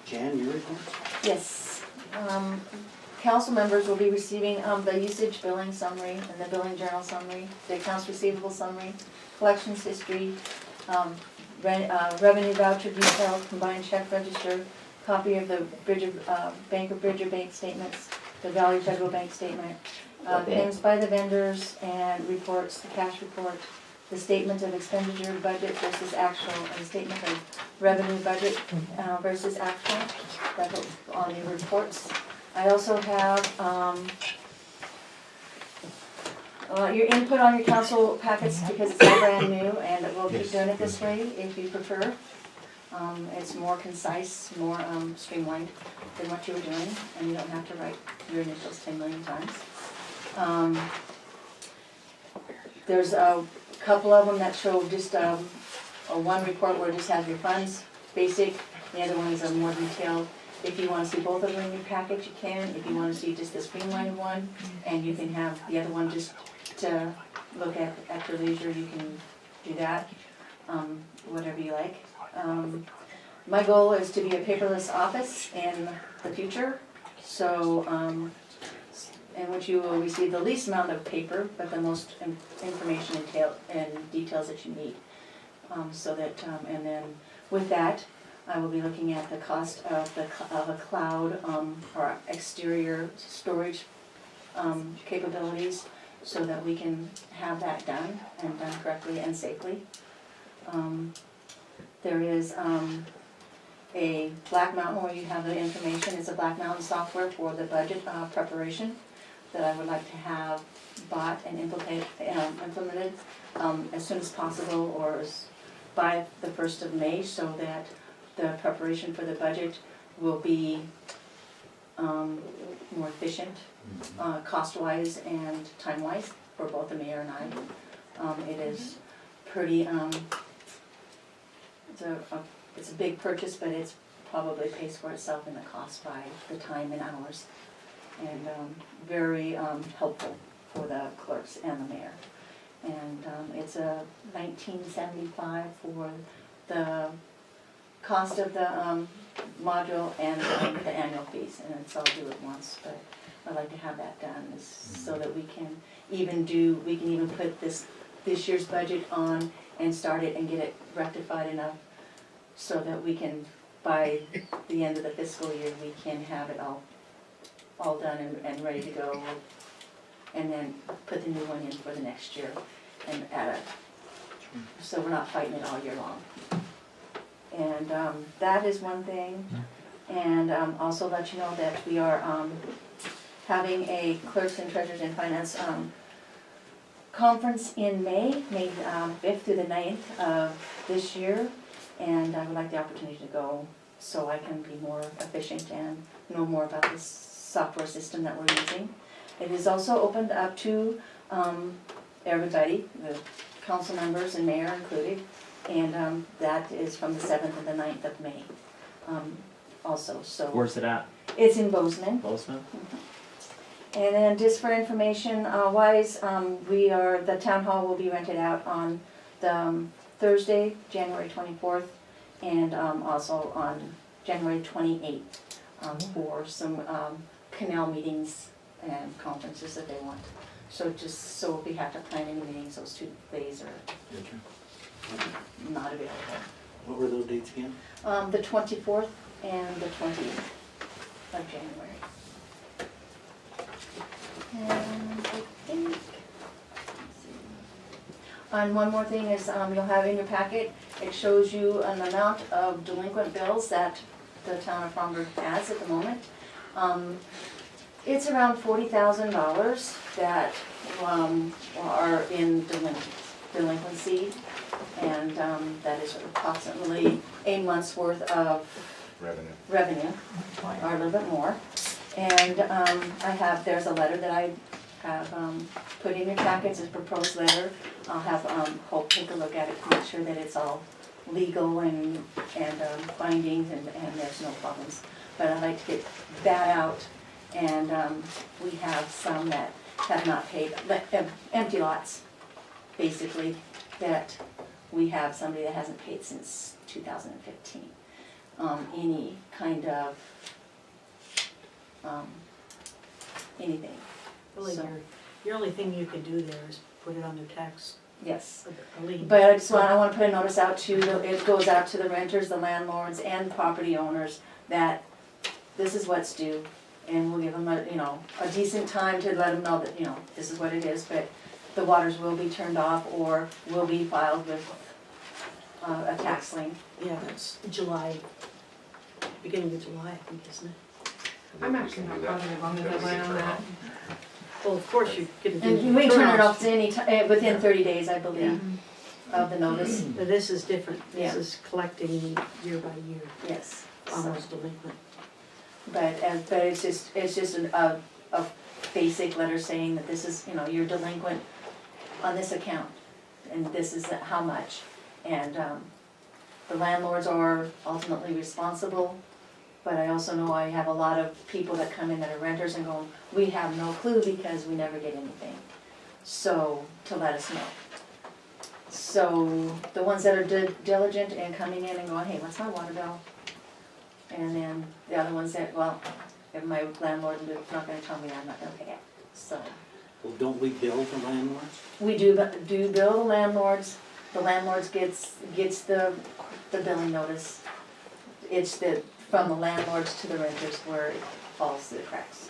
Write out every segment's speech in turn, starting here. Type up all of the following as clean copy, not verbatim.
Jan, your report? Yes. Council members will be receiving the usage billing summary and the billing journal summary, the accounts receivable summary, collections history, revenue voucher detail, combined check register, copy of the Bank of Bridger bank statements, the Valley Federal Bank statement, payments by the vendors and reports, the cash report, the statement of expenditure budget versus actual, and statement of revenue budget versus actual, that's on the reports. I also have your input on your council packets because it's all brand new and we'll keep doing it this way if you prefer. It's more concise, more streamlined than what you were doing, and you don't have to write your initials 10 million times. There's a couple of them that show just one report where it just has your funds, basic. The other one is a more detailed. If you want to see both of them in your package, you can. If you want to see just the streamlined one, and you can have the other one just to look at your leisure, you can do that, whatever you like. My goal is to be a paperless office in the future, so in which you will receive the least amount of paper, but the most information and details that you need. So that, and then with that, I will be looking at the cost of a cloud or exterior storage capabilities, so that we can have that done and done correctly and safely. There is a Black Mountain where you have the information. It's a Black Mountain software for the budget preparation that I would like to have bought and implemented as soon as possible, or by the 1st of May, so that the preparation for the budget will be more efficient, cost-wise and time-wise for both the mayor and I. It is pretty, it's a big purchase, but it's probably pays for itself in the cost by the time and hours, and very helpful for the clerks and the mayor. And it's a $19.75 for the cost of the module and the annual fees, and it's all due at once. But I'd like to have that done so that we can even put this year's budget on and start it and get it rectified enough so that we can, by the end of the fiscal year, we can have it all done and ready to go, and then put the new one in for the next year and add it, so we're not fighting it all year long. And that is one thing. And also let you know that we are having a Clerks and Treasurers in Finance conference in May 5th through the 9th of this year. And I would like the opportunity to go so I can be more efficient and know more about this software system that we're using. It is also opened up to everybody, the council members and mayor included. And that is from the 7th and the 9th of May also. So where's it at? It's in Bozeman. Bozeman? Mm-hmm. And then just for information wise, the town hall will be rented out on the Thursday, January 24th, and also on January 28th for some canal meetings and conferences that they want. So if we have to plan any meetings, those 2 days are not available. What were those dates again? The 24th and the 28th of January. And I think, and one more thing is you'll have in your packet, it shows you an amount of delinquent bills that the town of Fromberg has at the moment. It's around $40,000 that are in delinquency, and that is approximately a month's worth of revenue, or a little bit more. And there's a letter that I have put in your packets, a proposed letter. I'll have Hope take a look at it to make sure that it's all legal and findings and there's no problems. But I'd like to get that out, and we have some that have not paid, empty lots, basically, that we have somebody that hasn't paid since 2015. any kind of, anything. Really, So- your only thing you could do there is put it on their tax, Yes. a lien. But I want to put a notice out it goes out to the renters, the landlords, and property owners that this is what's due. And we'll give them a decent time to let them know that, this is what it is, but the waters will be turned off or will be filed with a tax lien. Yeah, that's July, beginning of July, I think, isn't it? I'm actually not positive on the deadline on that. Well, of course, you're gonna do. And we turn it turn-offs. off to within 30 days, I believe, of the notice. But this is different, this Yeah. is collecting year by year, Yes. So- almost delinquent. But it's just a basic letter saying that this is, you're delinquent on this account, and this is how much. And the landlords are ultimately responsible, but I also know I have a lot of people that come in that are renters and go, we have no clue because we never get anything. So, to let us know. So, the ones that are diligent and coming in and going, hey, what's my water bill? And then the other ones that, well, if my landlord is not gonna tell me, I'm not gonna pay it. So, Well, don't we bill the landlords? we do bill the landlords. The landlords gets the billing notice. It's from the landlords to the renters where it falls through the cracks.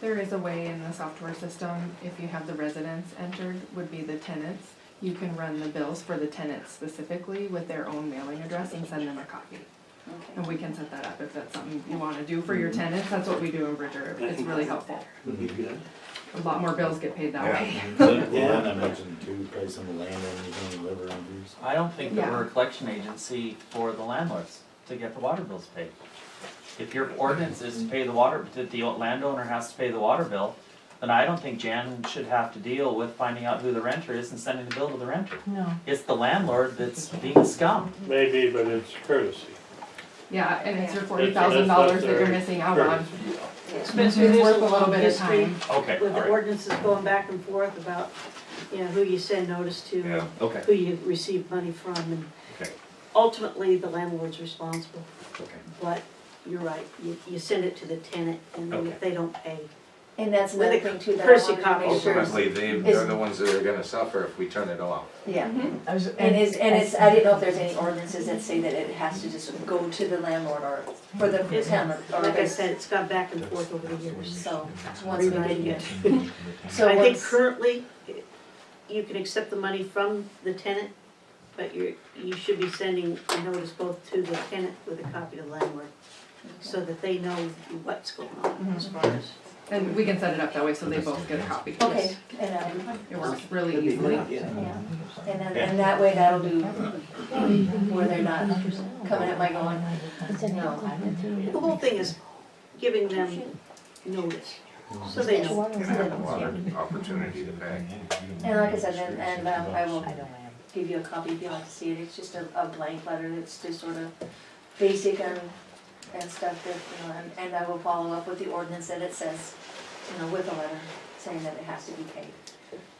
There is a way in the software system, if you have the residents entered, would be the tenants. You can run the bills for the tenants specifically with their own mailing address and send them a copy. And Okay. we can set that up if that's something you wanna do for your tenants, that's what we do in Bridger, it's really helpful. Would be good. A lot more bills get paid that way. Yeah. I mentioned too, price on the land and you can live around these. I don't think that Yeah. we're a collection agency for the landlords to get the water bills paid. If your ordinance is to pay the water, that the landowner has to pay the water bill, then I don't think Jan should have to deal with finding out who the renter is and sending the bill to the renter. No. It's the landlord that's being a scum. Maybe, but it's courtesy. Yeah, and it's your Yeah. $40,000 that you're Very missing out on. Spencer, It's there's worth a a little long bit of history time. Okay, with the alright. ordinances going back and forth about, who you send notice to, Yeah, okay, who you receive money from, and okay, ultimately, the landlord's responsible. okay. But you're right, you send it to the tenant, and then Okay. if they don't pay, And that's With another a thing too that I courtesy wanted to copy. make sure. Ultimately, they're the ones that are gonna suffer if we turn it off. Yeah. Mhm. And it's, I didn't know if there's any ordinances that say that it has to just go to the landlord or for the It's- tenant or. like I said, it's gone back and forth over the years. So, once we Rewriting get, it. so I think once, currently, you can accept the money from the tenant, but you should be sending a notice both to the tenant with a copy to the landlord, so that they know what's going on as far as. And we can set it up that way so they both get a copy. okay, and, It works really That'd be easily. great, yeah. yeah, and then, and that way that'll do, where they're not coming at my going, no. The whole thing is giving them notice, so they know. And have a lot of opportunity to pay. And like I said, and I will give you a copy if you'd like to see it, it's just a blank letter, it's just sort of basic and stuff that, and I will follow up with the ordinance that it says, with a letter saying that it has to be paid.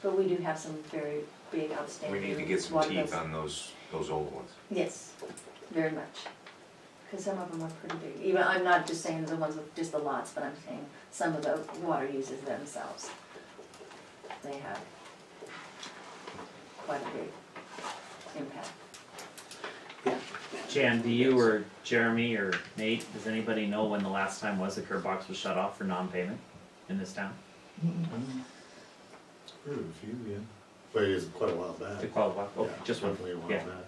But we do have some very big We outstanding need to get some water teeth bills. on those old ones. Yes, very much. Because some of them are pretty big, even, I'm not just saying the ones with just the lots, but I'm saying some of the water users themselves. They have quite a big impact. Jan, do you or Jeremy or Nate, does anybody know when the last time was the curb box was shut off for non-payment in this town? Heard of a few, yeah. But it is quite a while back. To qualify, oh, Yeah, just one, definitely a while yeah. back.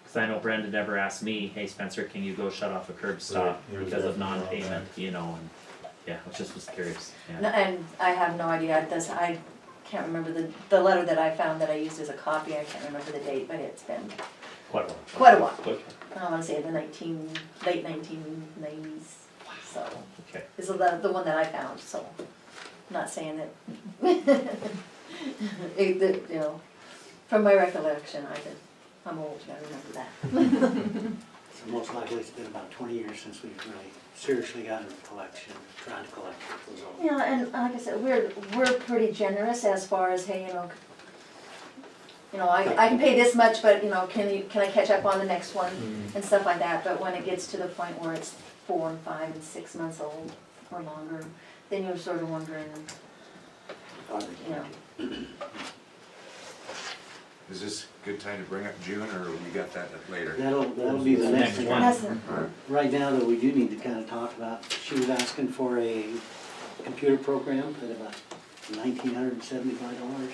Cause I know Brenda never asked me, hey Spencer, can you go shut off a curb stop Right, it was because of definitely a while non-payment, back. and, yeah, I just was curious, No, yeah. and I have no idea, I can't remember the letter that I found that I used as a copy, I can't remember the date, but it's been Quite a while. quite a while. Okay, I wanna say the late 1990s, so, okay. this is the one that I found, so, not saying that, from my recollection, I'm old, I remember that. So most likely it's been about 20 years since we've really seriously gotten a collection, trying to collect those old. Yeah, and like I said, we're pretty generous as far as, hey, you know, I can pay this much, but, you know, can I catch up on the next one? Mm. And stuff like that, but when it gets to the point where it's 4 and 5 and 6 months old or longer, then you're sort of wondering, you know. Is this a good time to bring up June, or we got that later? That'll be the next Next one. Hasn't- Right now, though, we do need to kind of talk about, she was asking for a computer program at about $1,975.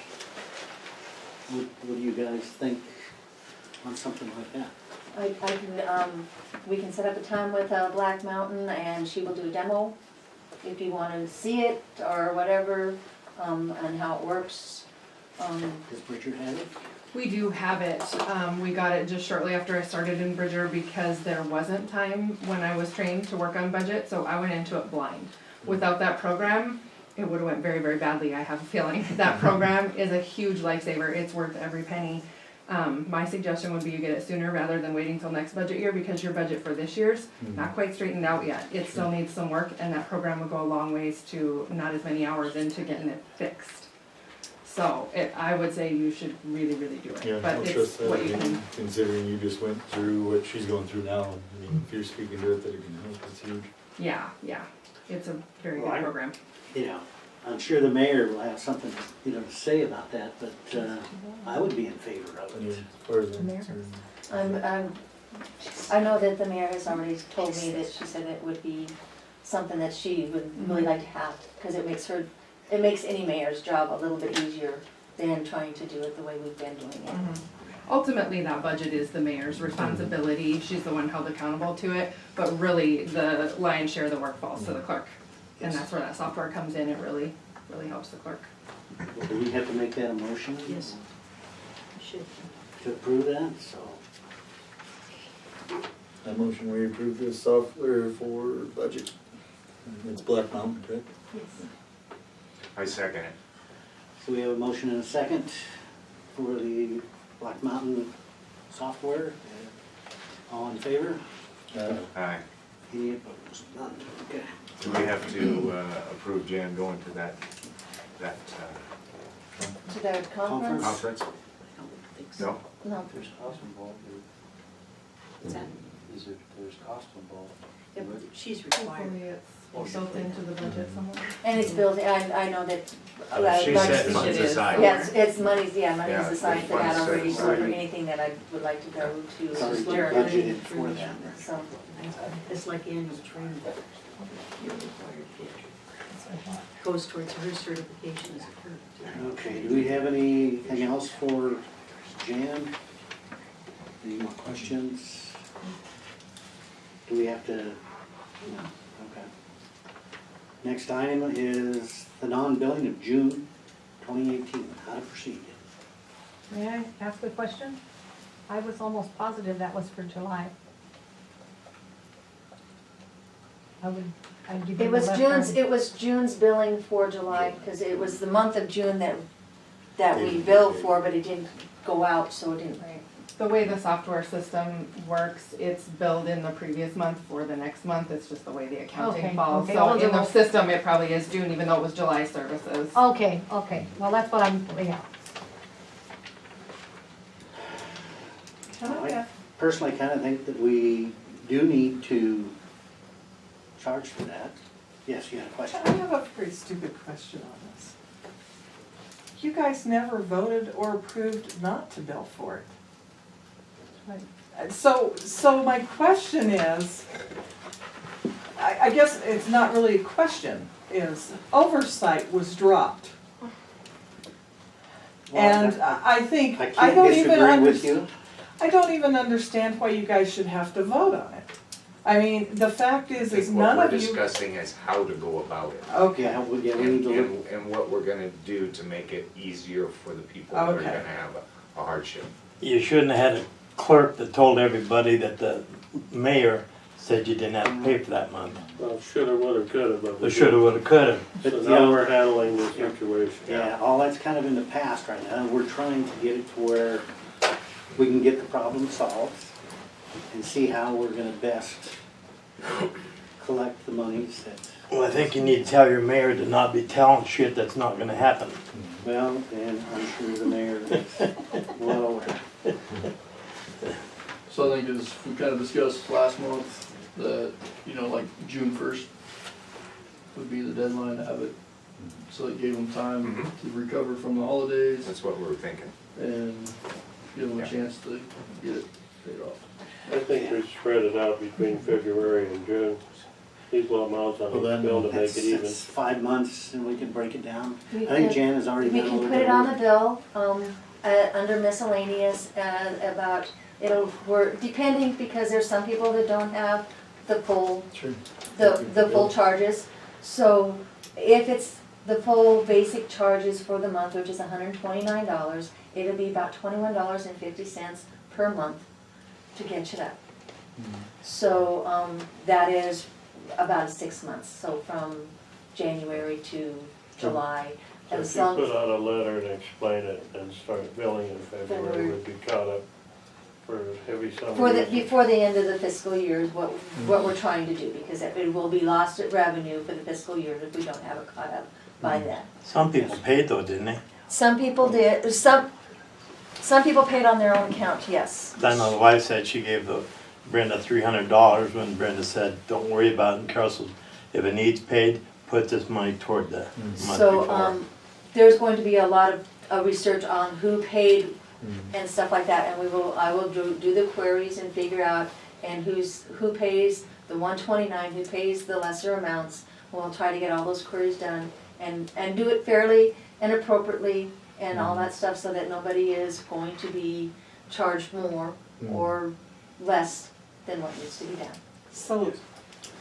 What do you guys think on something like that? I can, we can set up a time with Black Mountain and she will do a demo if you want to see it or whatever, and how it works. Does Richard have it? We do have it. We got it just shortly after I started in Bridger because there wasn't time when I was trained to work on budget, so I went into it blind. Without that program, it would've went very, very badly, I have a feeling. That program is a huge lifesaver. It's worth every penny. My suggestion would be you get it sooner rather than waiting till next budget year because your budget for this year's not quite straightened out yet. It still needs some work and that program will go a long ways to not as many hours into getting it fixed. So I would say you should really, really do Yeah, it, but I'll it's trust what that, you can. considering you just went through what she's going through now. I mean, if you're speaking to it, that it can help, it's huge. Yeah, it's a very Well, good program. You know, I'm sure the mayor will have something, you know, to say about that, but I would be in favor of I mean, it. as far as I'm concerned. I know that the mayor has already told me that she said it would be something that she would really like to have, because it makes any mayor's job a little bit easier than trying to do it the way we've been doing it. Ultimately, that budget is the mayor's responsibility. She's the one held accountable to it, but really the lion's share of the work falls to the clerk. And that's where that software comes in. It really, really helps the clerk. Well, do we have to make that a motion? Yes. You should. To approve that, so. I motion we approve this software for budget. It's Black Mountain, correct? Yes. I second it. So we have a motion and a second for the Black Mountain software. All in favor? Aye. Any opposed? None. Okay. Do we have to approve Jan going to that To their conference? conference? I don't think so. No? No. There's cost involved, What's that? there's cost involved. Yep, she's required. Hopefully it's built into the budget somewhere. And it's built, I know that. She like- set funds it is. aside. Yes, it's money's Yeah, aside for that there's funds already, set so for aside. anything that I would like to go to. It's already Jared, budgeted for that. So, It's like annual training. You're required to. Goes towards her certification as a clerk. Okay, do we have anything else for Jan? Any more questions? Do we have to? No. Okay. Next item is the non-billing of June 2018, how to proceed. May I ask a question? I was almost positive that was for July. I'd give you it the was left June's billing for July, because it was the month of June that we billed for, but it didn't go out, so it didn't. Right. The way the software system works, it's billed in the previous month for the next month. It's just the way the accounting Okay, falls. okay. So I'll in do the it. system, it probably is June, even though it was July services. Okay, well, that's what I'm, yeah. I personally kind of think that we do need to charge for that. Yes, you had a question? I have a pretty stupid question on this. You guys never voted or approved not to bill for it. So my question is, I guess it's not really a question, is oversight was dropped. And I think, I I don't can't even disagree with understand. you. I don't even understand why you guys should have to vote on it. I mean, the fact I is think none what of we're you. discussing is how to go about it. Okay, Yeah, we need to look. And what we're gonna do to make it easier for the people that are Okay. gonna have a hardship. You shouldn't have had a clerk that told everybody that the mayor said you didn't have to pay for that month. Well, shoulda, woulda, coulda, but. They shoulda, woulda, coulda. But, So you now know- we're handling the situation. Yeah, all that's kind of in the past right now, and we're trying to get it to where we can get the problem solved and see how we're gonna best collect the monies that Well, I think you need to tell your mayor to not be telling shit that's not gonna happen. Well, and I'm sure the mayor is well aware. So I think as we kind of discussed last month, that, you know, like June 1st would be the deadline to have it. So it gave them time to recover from the holidays That's what we were thinking. and give them a Yeah. chance to get it paid off. I think we spread it out between February and June, equal amounts on Well, each bill to make that's, it even. that's 5 months and we can break it down. We I think can- Jan has already We done a can little put bit it of on work. the bill, under miscellaneous, about, it'll work, depending, because there's some people that don't have the full, Sure. the full charges. So if it's the full basic charges for the month, which is $129, it'll be about $21.50 per month to get you that. So, that is about 6 months, so from January to July. So As if you long put out a letter and explain it and start billing in February, February. we'd be caught up for heavy summer. For the, usage. before the end of the fiscal year is what we're trying to do, because it will be lost at revenue for the fiscal year if we don't have it caught up by then. Some people paid though, didn't they? Some people did, some people paid on their own account, yes. I know the wife said she gave Brenda $300 when Brenda said, don't worry about it, and Carol said, if it needs paid, put this money toward the month So, before. there's going to be a lot of research on who paid and stuff like that, and I will do the queries and figure out, and who pays the 129, who pays the lesser amounts. We'll try to get all those queries done, and do it fairly and appropriately, and all that stuff, so that nobody is going to be charged more or less than what needs to be done. So,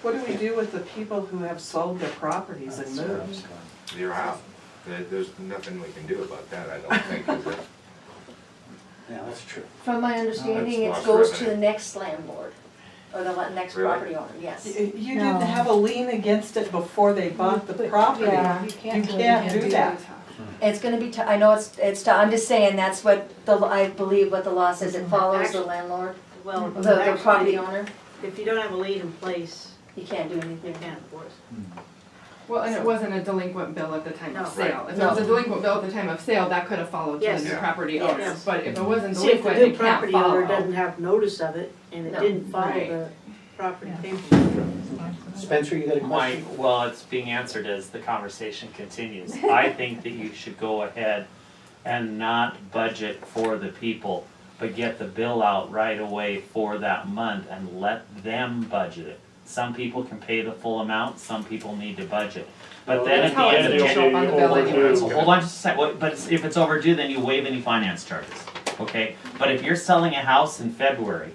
what do we do with the people who have sold their properties and moved? You're out. There's nothing we can do about that, I don't think, is there? Yeah, that's true. From my understanding, it lost goes to revenue. the next landlord, or the next Really? property owner, yes. You No. didn't have a lien against it before they bought the property. Yeah, You can't do that. It's gonna be, I know it's, I'm just saying, that's what I believe what the law says, it follows the landlord, Well, the property actually, owner, if you don't have a lien in place, you can't do you anything. can't enforce. Well, and it wasn't a delinquent bill at the time No. of sale. If it No. was a delinquent bill at the time of sale, that could have followed to Yes. the new Yeah. property Yes. owner. But if it wasn't See, if the delinquent, new it can't property owner follow. doesn't have notice of it, and it No. didn't follow Right. the property Yeah. payment. Spencer, you got a question? Well, it's being answered as the conversation continues. I think that you should go ahead and not budget for the people, but get the bill out right away for that month and let them budget it. Some people can pay the full amount, some people need to budget. But then That's at the how end it's of gonna show up on the bill anyway. So hold on just a sec, but if it's overdue, then you waive any finance charges, okay? But if you're selling a house in February